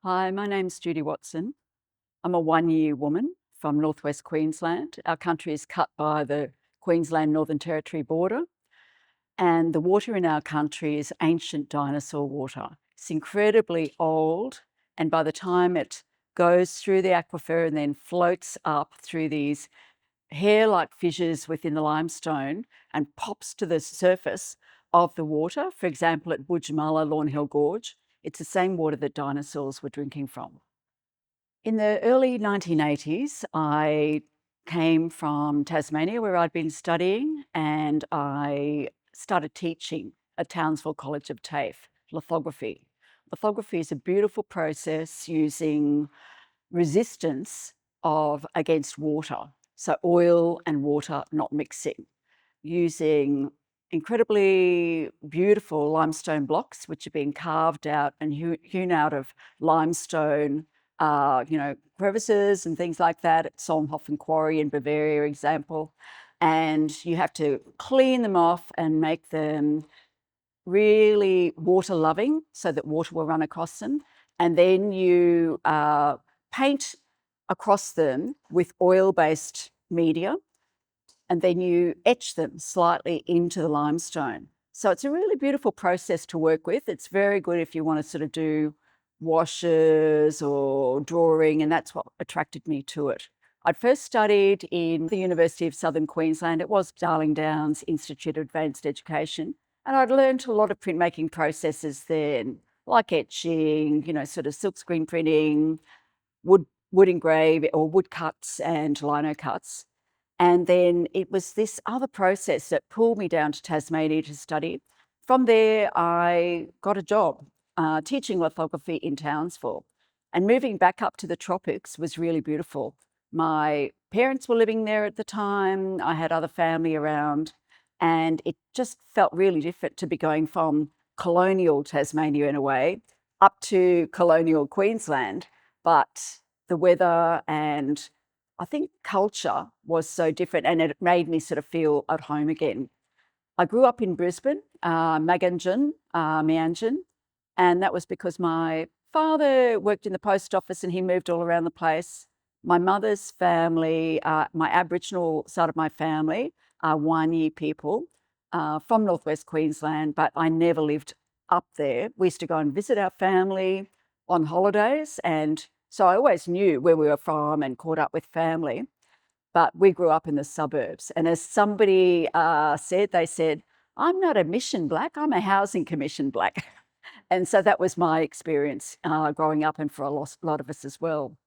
Hi, my name's Judy Watson. I'm a one-year woman from northwest Queensland. Our country is cut by the Queensland Northern Territory border, and the water in our country is ancient dinosaur water. It's incredibly old, and by the time it goes through the aquifer and then floats up through these hair-like fissures within the limestone and pops to the surface of the water, for example, at Budjamala Lawn Hill Gorge, it's the same water that dinosaurs were drinking from. In the early 1980s, I came from Tasmania, where I'd been studying, and I started teaching at Townsville College of TAFE, lithography. Lithography is a beautiful process using resistance against water, so oil and water not mixing, using incredibly beautiful limestone blocks, which have been carved out and hewn out of limestone, crevices and things like that at Solnhofen Quarry in Bavaria, example. And you have to clean them off and make them really water loving so that water will run across them. And then you paint across them with oil-based media, and then you etch them slightly into the limestone. So it's a really beautiful process to work with. It's very good if you want to sort of do washes or drawing, and that's what attracted me to it. I'd first studied in the University of Southern Queensland. It was Darling Downs Institute of Advanced Education, and I'd learned a lot of printmaking processes then, like etching, sort of silkscreen printing, wood engrave or wood cuts and lino cuts. And then it was this other process that pulled me down to Tasmania to study. From there, I got a job teaching lithography in Townsville. And moving back up to the tropics was really beautiful. My parents were living there at the time. I had other family around. And it just felt really different to be going from colonial Tasmania in a way up to colonial Queensland. But the weather and I think culture was so different, and it made me sort of feel at home again. I grew up in Brisbane, Meanjin, and that was because my father worked in the post office and he moved all around the place. My mother's family, my Aboriginal side of my family, are one-year people from northwest Queensland, but I never lived up there. We used to go and visit our family on holidays, and so I always knew where we were from and caught up with family, but we grew up in the suburbs. And as somebody said, they said, I'm not a mission black, I'm a housing commission black. And so that was my experience growing up, and for a lot of us as well.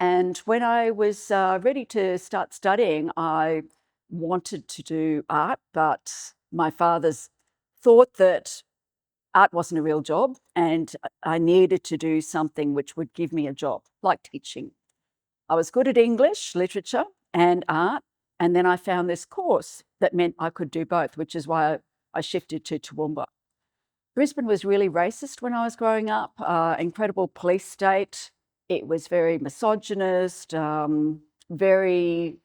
And when I was ready to start studying, I wanted to do art, but my father's thought that art wasn't a real job, and I needed to do something which would give me a job, like teaching. I was good at English, literature, and art, and then I found this course that meant I could do both, which is why I shifted to Toowoomba. Brisbane was really racist when I was growing up, incredible police state. It was very misogynist, very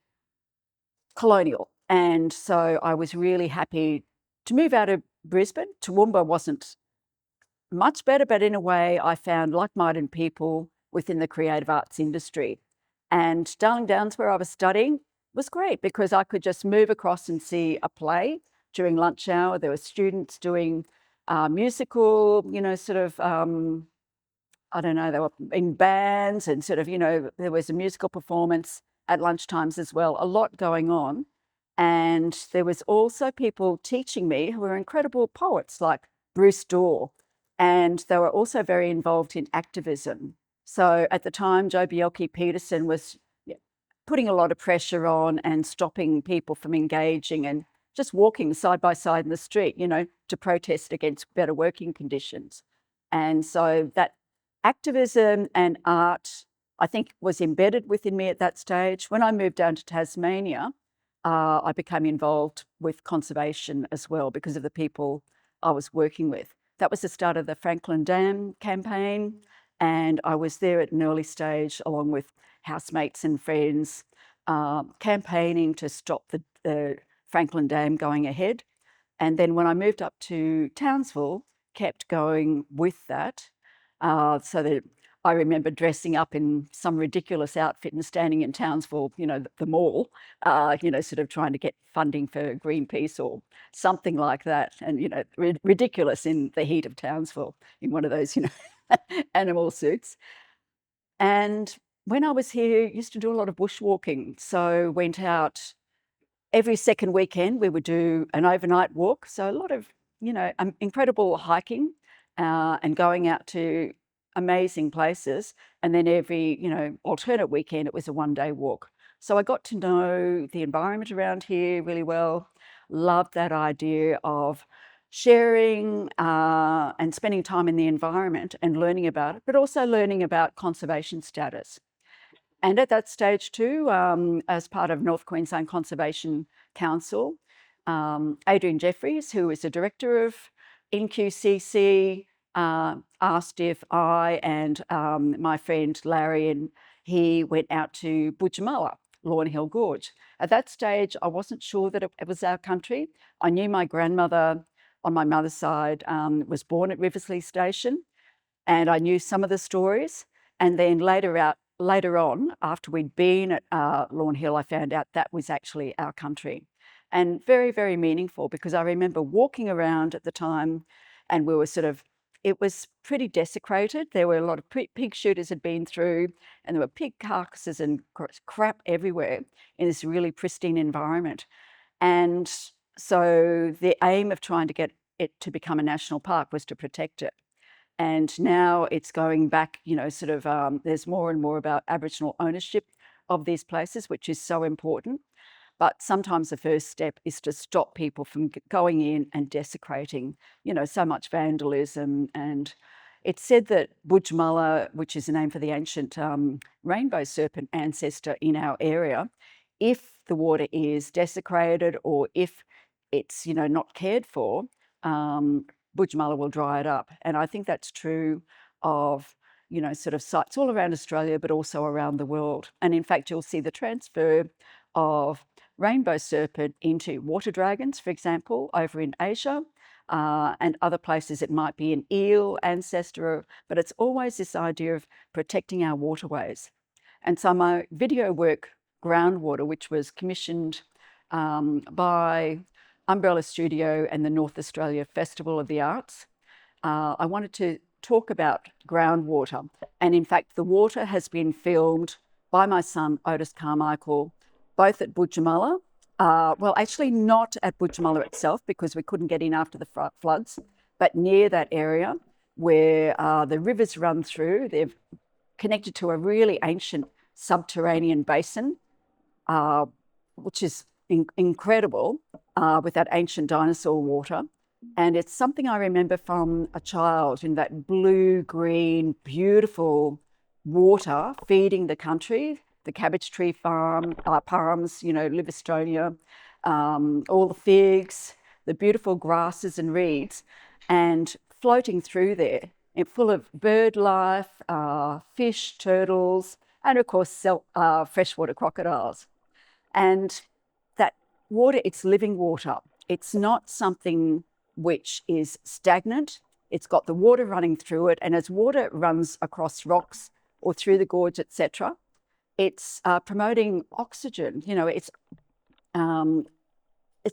colonial. And so I was really happy to move out of Brisbane. Toowoomba wasn't much better, but in a way I found like-minded people within the creative arts industry. And Darling Downs, where I was studying, was great because I could just move across and see a play during lunch hour. There were students doing musical, I don't know, they were in bands and there was a musical performance at lunchtimes as well, a lot going on. And there was also people teaching me who were incredible poets like Bruce Dorr, and they were also very involved in activism. So at the time, Joh Bjelke-Petersen was putting a lot of pressure on and stopping people from engaging and just walking side by side in the street, to protest against better working conditions. And so that activism and art, I think, was embedded within me at that stage. When I moved down to Tasmania, I became involved with conservation as well because of the people I was working with. That was the start of the Franklin Dam campaign, and I was there at an early stage along with housemates and friends, campaigning to stop the Franklin Dam going ahead. And then when I moved up to Townsville, kept going with that. So that I remember dressing up in some ridiculous outfit and standing in Townsville, the mall, sort of trying to get funding for Greenpeace or something like that. And, ridiculous in the heat of Townsville in one of those, animal suits. And when I was here, I used to do a lot of bushwalking. So went out every second weekend, we would do an overnight walk. So a lot of, incredible hiking and going out to amazing places. And then every, alternate weekend, it was a one-day walk. So I got to know the environment around here really well. Loved that idea of sharing and spending time in the environment and learning about it, but also learning about conservation status. And at that stage too, as part of North Queensland Conservation Council, Adrian Jeffries, who is the director of NQCC, asked if I and my friend Larry and he went out to Budjamala, Lawn Hill Gorge. At that stage, I wasn't sure that it was our country. I knew my grandmother on my mother's side was born at Riversley Station, and I knew some of the stories. And then later on, after we'd been at Lawn Hill, I found out that was actually our country. And very, very meaningful, because I remember walking around at the time and we were it was pretty desecrated. There were a lot of pig shooters had been through, and there were pig carcasses and crap everywhere in this really pristine environment. And so the aim of trying to get it to become a national park was to protect it. And now it's going back, there's more and more about Aboriginal ownership of these places, which is so important. But sometimes the first step is to stop people from going in and desecrating, so much vandalism. And it's said that Budjamala, which is the name for the ancient rainbow serpent ancestor in our area, if the water is desecrated or if it's, not cared for, Budjamala will dry it up. And I think that's true of, sites all around Australia, but also around the world. And in fact, you'll see the transfer of rainbow serpent into water dragons, for example, over in Asia, and other places it might be an eel ancestor, but it's always this idea of protecting our waterways. And so my video work, Groundwater, which was commissioned by Umbrella Studio and the North Australia Festival of the Arts, I wanted to talk about groundwater. And in fact, the water has been filmed by my son, Otis Carmichael, both at Budjamala. Well, actually not at Budjamala itself, because we couldn't get in after the floods, but near that area where the rivers run through. They're connected to a really ancient subterranean basin, which is incredible, with that ancient dinosaur water. And it's something I remember from a child, in that blue-green, beautiful water feeding the country, the cabbage tree farm, palms, Livistonia, all the figs, the beautiful grasses and reeds, and floating through there, full of bird life, fish, turtles, and of course, freshwater crocodiles. And that water, it's living water. It's not something which is stagnant. It's got the water running through it, and as water runs across rocks or through the gorge, etc., it's promoting oxygen. It's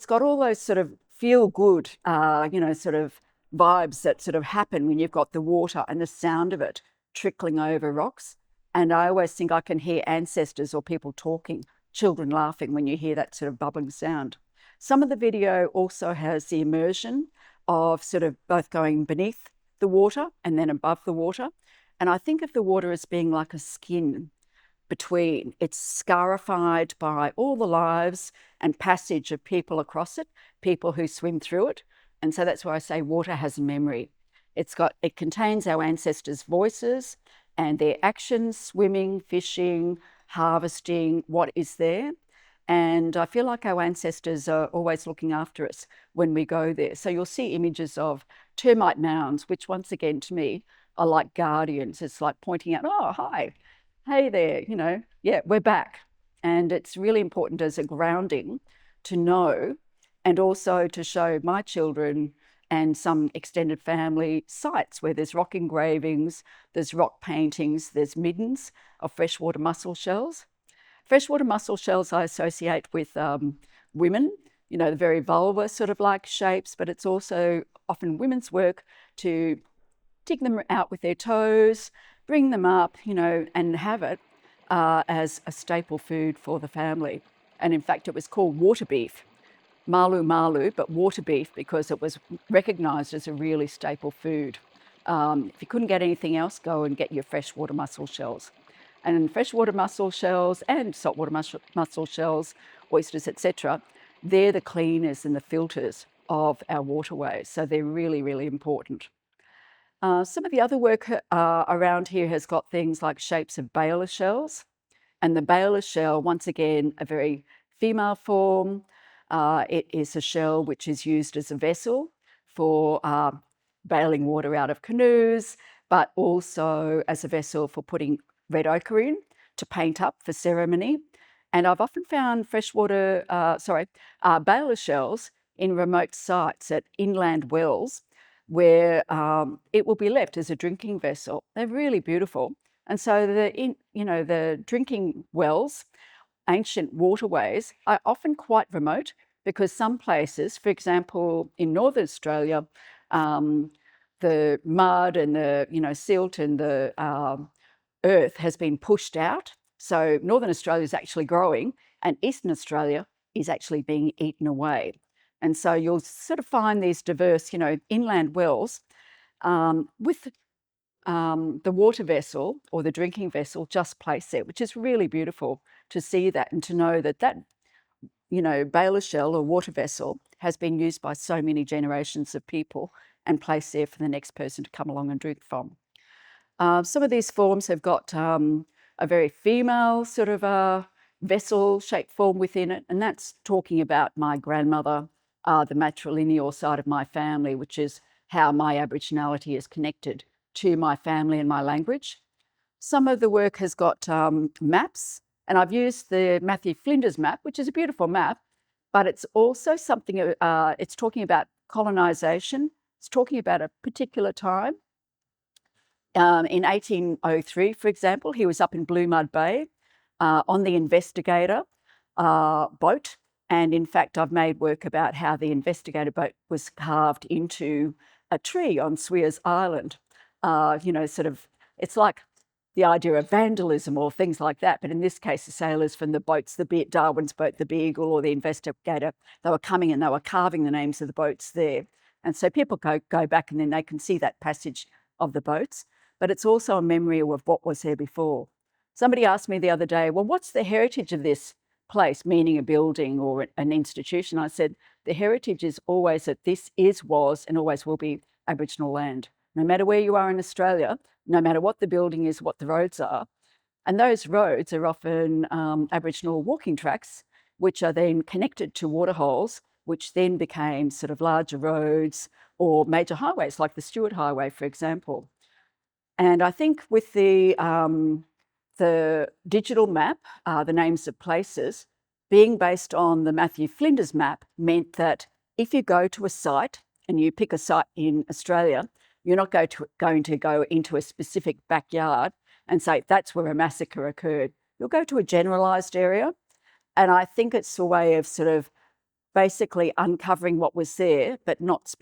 got all those sort of feel good, sort of vibes that sort of happen when you've got the water and the sound of it trickling over rocks. And I always think I can hear ancestors or people talking, children laughing when you hear that sort of bubbling sound. Some of the video also has the immersion of sort of both going beneath the water and then above the water. And I think of the water as being like a skin between. It's scarified by all the lives and passage of people across it, people who swim through it. And so that's why I say water has memory. It contains our ancestors' voices and their actions, swimming, fishing, harvesting, what is there. And I feel like our ancestors are always looking after us when we go there. So you'll see images of termite mounds, which once again to me are like guardians. It's like pointing out, oh, hi, hey there, yeah, we're back. And it's really important as a grounding to know, and also to show my children and some extended family sites where there's rock engravings, there's rock paintings, there's middens of freshwater mussel shells. Freshwater mussel shells I associate with women, the very vulva sort of like shapes, but it's also often women's work to dig them out with their toes, bring them up, and have it as a staple food for the family. And in fact, it was called water beef, malu malu, but water beef because it was recognised as a really staple food. If you couldn't get anything else, go and get your freshwater mussel shells. And freshwater mussel shells and saltwater mussel shells, oysters, etc., they're the cleaners and the filters of our waterways. So they're really, really important. Some of the other work around here has got things like shapes of baler shells. And the baler shell, once again, a very female form. It is a shell which is used as a vessel for bailing water out of canoes, but also as a vessel for putting red ochre in to paint up for ceremony. And I've often found baler shells in remote sites at inland wells where it will be left as a drinking vessel. They're really beautiful. And so the drinking wells, ancient waterways, are often quite remote because some places, for example, in Northern Australia, the mud and the silt and the earth has been pushed out. So Northern Australia is actually growing and Eastern Australia is actually being eaten away. And so you'll sort of find these diverse, inland wells with the water vessel or the drinking vessel just placed there, which is really beautiful to see that and to know that baler shell or water vessel has been used by so many generations of people and placed there for the next person to come along and drink from. Some of these forms have got a very female sort of vessel-shaped form within it, and that's talking about my grandmother, the matrilineal side of my family, which is how my Aboriginality is connected to my family and my language. Some of the work has got maps, and I've used the Matthew Flinders map, which is a beautiful map, but it's also something, it's talking about colonisation. It's talking about a particular time. In 1803, for example, he was up in Blue Mud Bay on the Investigator boat. And in fact, I've made work about how the Investigator boat was carved into a tree on Swears Island. It's like the idea of vandalism or things like that. But in this case, the sailors from the boats, Darwin's boat, the Beagle or the Investigator, they were coming and they were carving the names of the boats there. And so people go back and then they can see that passage of the boats. But it's also a memory of what was there before. Somebody asked me the other day, well, what's the heritage of this place, meaning a building or an institution? I said, the heritage is always that this was, and always will be Aboriginal land. No matter where you are in Australia, no matter what the building is, what the roads are. And those roads are often Aboriginal walking tracks, which are then connected to waterholes, which then became sort of larger roads or major highways, like the Stewart Highway, for example. And I think with the digital map, the names of places, being based on the Matthew Flinders map meant that if you go to a site and you pick a site in Australia, you're not going to go into a specific backyard and say that's where a massacre occurred. You'll go to a generalised area. And I think it's a way of sort of basically uncovering what was there, but not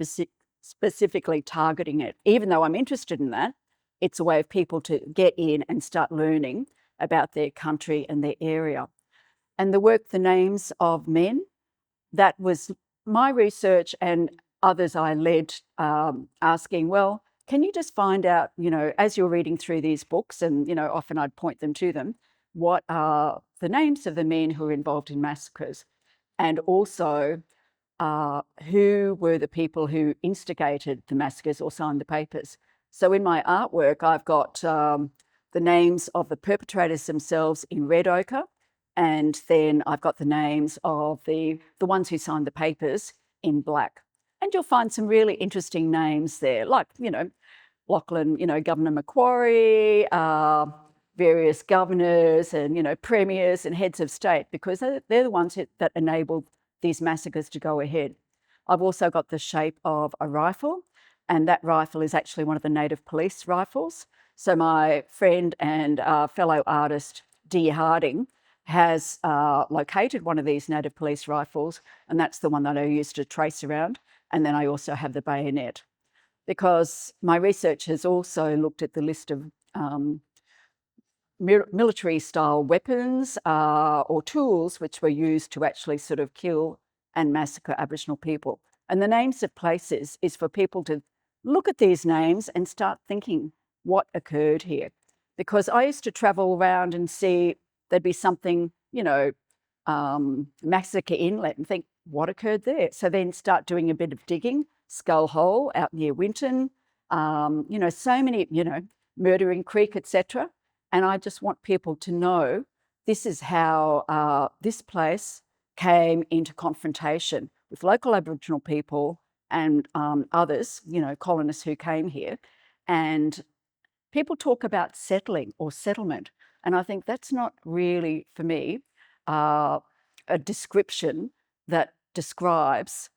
specifically targeting it. Even though I'm interested in that, it's a way of people to get in and start learning about their country and their area. And the work, The Names of Men, that was my research and others I led asking, well, can you just find out, as you're reading through these books, and, often I'd point them to them, what are the names of the men who were involved in massacres? And also, who were the people who instigated the massacres or signed the papers? So in my artwork, I've got the names of the perpetrators themselves in red ochre, and then I've got the names of the ones who signed the papers in black. And you'll find some really interesting names there, like, Lachlan, Governor Macquarie, various governors and, premiers and heads of state, because they're the ones that enabled these massacres to go ahead. I've also got the shape of a rifle, and that rifle is actually one of the native police rifles. So my friend and fellow artist, Dee Harding, has located one of these native police rifles, and that's the one that I use to trace around. And then I also have the bayonet, because my research has also looked at the list of military style weapons or tools which were used to actually sort of kill and massacre Aboriginal people. And the names of places is for people to look at these names and start thinking what occurred here. Because I used to travel around and see there'd be something, Massacre Inlet, and think, what occurred there? So then start doing a bit of digging, Skull Hole out near Winton, so many, Murdering Creek, etc. And I just want people to know this is how this place came into confrontation with local Aboriginal people and others, colonists who came here. And people talk about settling or settlement. And I think that's not really, for me, a description that describes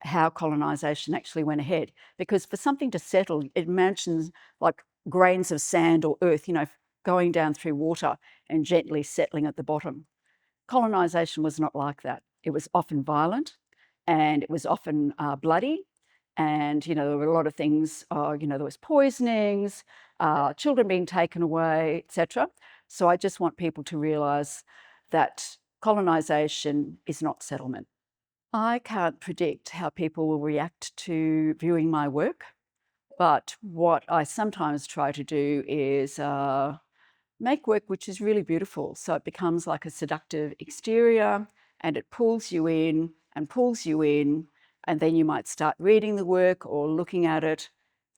how colonisation actually went ahead. Because for something to settle, it mentions like grains of sand or earth, going down through water and gently settling at the bottom. Colonisation was not like that. It was often violent, and it was often bloody. And, there were a lot of things, there was poisonings, children being taken away, etc. So I just want people to realise that colonisation is not settlement. I can't predict how people will react to viewing my work, but what I sometimes try to do is make work which is really beautiful. So it becomes like a seductive exterior, and it pulls you in and pulls you in, and then you might start reading the work or looking at it,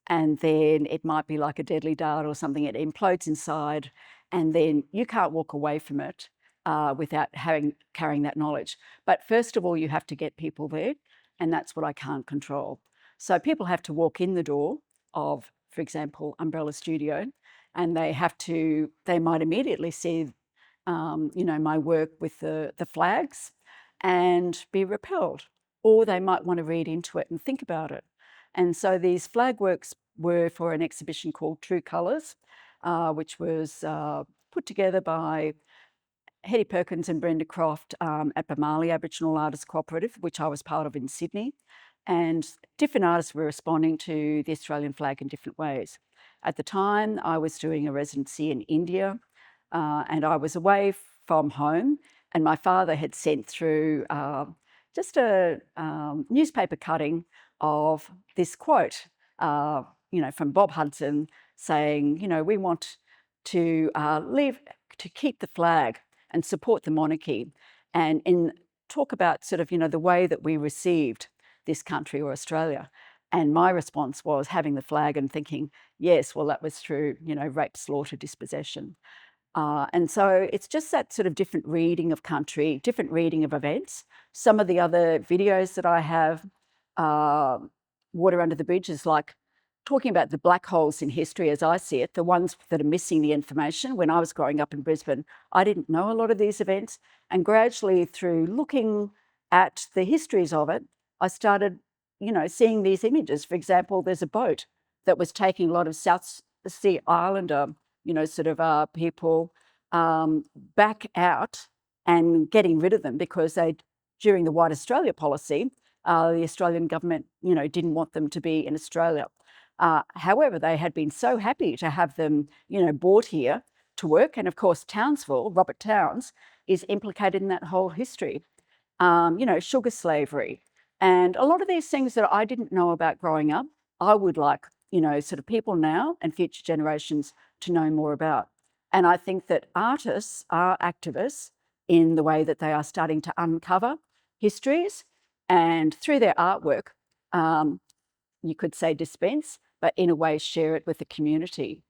and then it might be like a deadly dart or something. It implodes inside, and then you can't walk away from it without carrying that knowledge. But first of all, you have to get people there, and that's what I can't control. So people have to walk in the door of, for example, Umbrella Studio, and they might immediately see, my work with the flags and be repelled, or they might want to read into it and think about it. And so these flag works were for an exhibition called True Colours, which was put together by Hetty Perkins and Brenda Croft at Bamali Aboriginal Artists Cooperative, which I was part of in Sydney. And different artists were responding to the Australian flag in different ways. At the time, I was doing a residency in India, and I was away from home, and my father had sent through just a newspaper cutting of this quote, from Bob Hudson saying, we want to keep the flag and support the monarchy, and talk about sort of, the way that we received this country or Australia. And my response was having the flag and thinking, yes, well, that was through, rape, slaughter, dispossession. And so it's just that sort of different reading of country, different reading of events. Some of the other videos that I have, Water Under the Bridge, is like talking about the black holes in history as I see it, the ones that are missing the information. When I was growing up in Brisbane, I didn't know a lot of these events. And gradually, through looking at the histories of it, I started, seeing these images. For example, there's a boat that was taking a lot of South Sea Islander, people back out and getting rid of them because during the White Australia policy, the Australian government, didn't want them to be in Australia. However, they had been so happy to have them, brought here to work. And of course, Townsville, Robert Towns, is implicated in that whole history. Sugar slavery. And a lot of these things that I didn't know about growing up, I would like, sort of people now and future generations to know more about. And I think that artists are activists in the way that they are starting to uncover histories, and through their artwork, you could say dispense, but in a way share it with the community.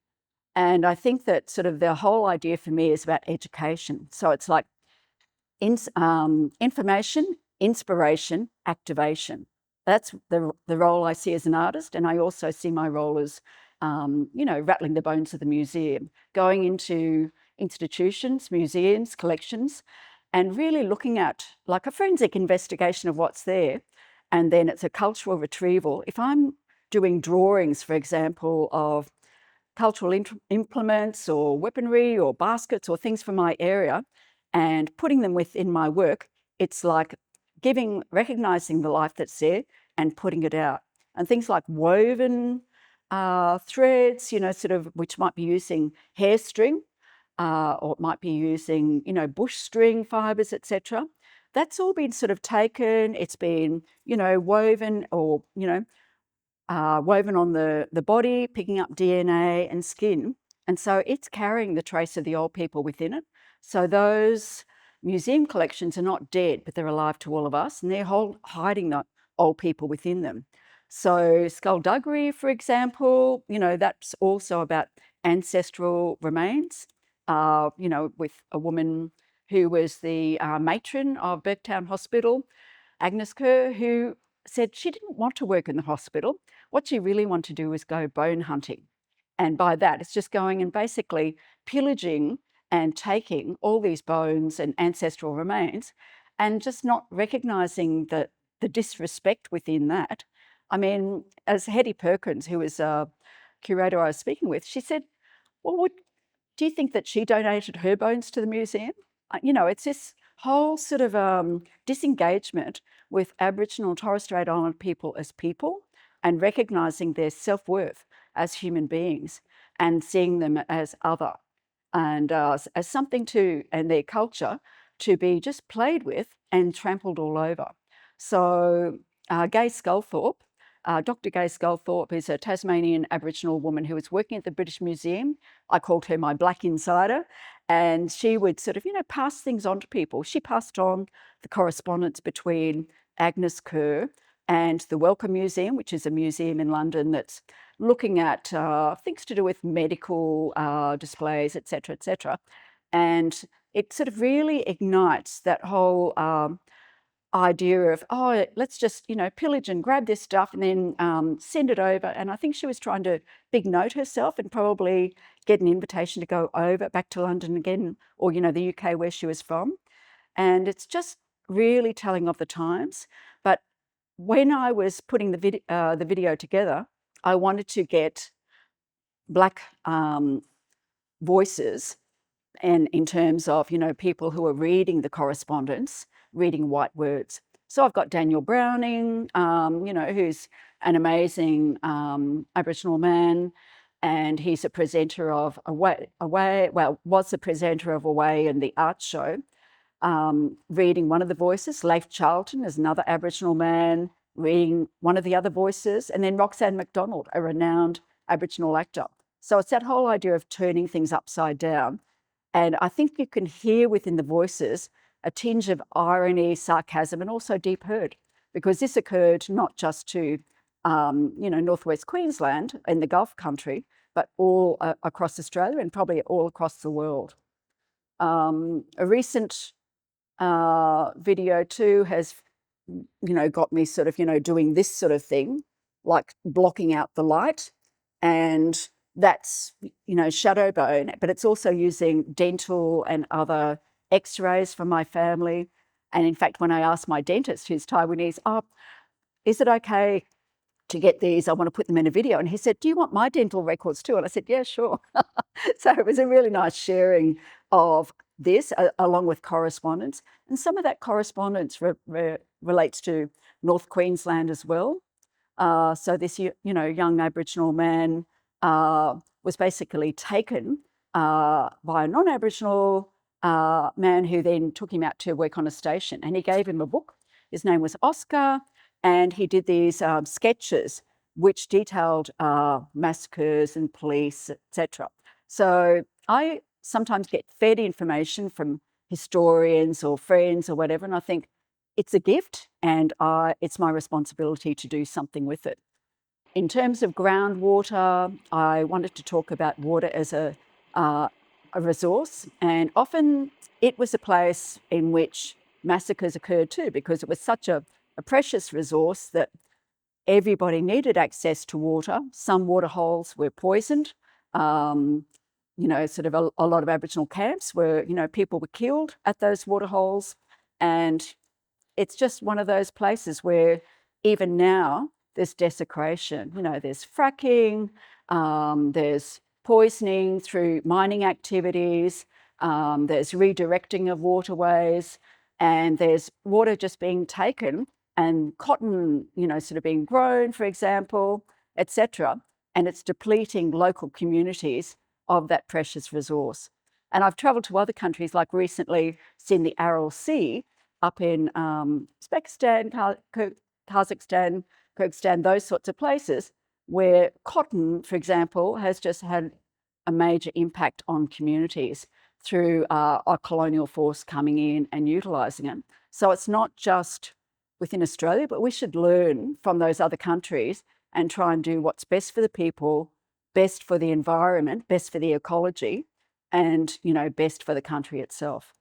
And I think that sort of the whole idea for me is about education. So it's like information, inspiration, activation. That's the role I see as an artist. And I also see my role as, rattling the bones of the museum, going into institutions, museums, collections, and really looking at like a forensic investigation of what's there, And then it's a cultural retrieval. If I'm doing drawings, for example, of cultural implements or weaponry or baskets or things from my area and putting them within my work, it's like recognizing the life that's there and putting it out. And things like woven threads, sort of, which might be using hair string, or it might be using, bush string fibers, etc. That's all been sort of taken, it's been, woven or, woven on the body, picking up DNA and skin. And so it's carrying the trace of the old people within it. So those museum collections are not dead, but they're alive to all of us, and they're hiding the old people within them. So skullduggery, for example, that's also about ancestral remains, with a woman who was the matron of Burketown Hospital, Agnes Kerr, who said she didn't want to work in the hospital. What she really wanted to do was go bone hunting. And by that, it's just going and basically pillaging and taking all these bones and ancestral remains and just not recognizing the disrespect within that. I mean, as Hetty Perkins, who was a curator I was speaking with, she said, well, do you think that she donated her bones to the museum? It's this whole sort of disengagement with Aboriginal and Torres Strait Islander people as people and recognising their self-worth as human beings and seeing them as other and as something and their culture to be just played with and trampled all over. So Gay Sculthorpe, Dr. Gay Sculthorpe is a Tasmanian Aboriginal woman who was working at the British Museum. I called her my black insider, and she would sort of, pass things on to people. She passed on the correspondence between Agnes Kerr and the Wellcome Museum, which is a museum in London that's looking at things to do with medical displays, etc., etc. And it sort of really ignites that whole idea of, let's just, pillage and grab this stuff and then send it over. And I think she was trying to big note herself and probably get an invitation to go over back to London again, or, the UK where she was from. And it's just really telling of the times. But when I was putting the video together, I wanted to get Black voices, and in terms of, people who are reading the correspondence, reading white words. So I've got Daniel Browning, who's an amazing Aboriginal man, and he's a presenter of was the presenter of Away and the Art Show, reading one of the voices. Leif Charlton is another Aboriginal man, reading one of the other voices, and then Roxanne MacDonald, a renowned Aboriginal actor. So it's that whole idea of turning things upside down. And I think you can hear within the voices a tinge of irony, sarcasm, and also deep hurt, because this occurred not just to, northwest Queensland and the Gulf country, but all across Australia and probably all across the world. A recent video too has, got me sort of, doing this sort of thing, like blocking out the light, and that's, shadow bone, but it's also using dental and other x-rays from my family. And in fact, when I asked my dentist, who's Taiwanese, is it okay to get these? I want to put them in a video. And he said, do you want my dental records too? And I said, yeah, sure. So it was a really nice sharing of this along with correspondence. And some of that correspondence relates to North Queensland as well. So this, young Aboriginal man was basically taken by a non-Aboriginal man who then took him out to work on a station, and he gave him a book. His name was Oscar, and he did these sketches which detailed massacres and police, etc. So I sometimes get fed information from historians or friends or whatever, and I think it's a gift, and it's my responsibility to do something with it. In terms of groundwater, I wanted to talk about water as a resource, and often it was a place in which massacres occurred too, because it was such a precious resource that everybody needed access to water. Some water holes were poisoned. Sort of a lot of Aboriginal camps where, people were killed at those water holes, and it's just one of those places where even now, there's desecration. You know, there's fracking, there's poisoning through mining activities, there's redirecting of waterways, and there's water just being taken and cotton, you know, sort of being grown, for example, etc. And it's depleting local communities of that precious resource. And I've travelled to other countries, like recently seen the Aral Sea up in Uzbekistan, Kazakhstan, Kyrgyzstan, those sorts of places, where cotton, for example, has just had a major impact on communities through our colonial force coming in and utilising it. So it's not just within Australia, but we should learn from those other countries and try and do what's best for the people, best for the environment, best for the ecology, and, you know, best for the country itself.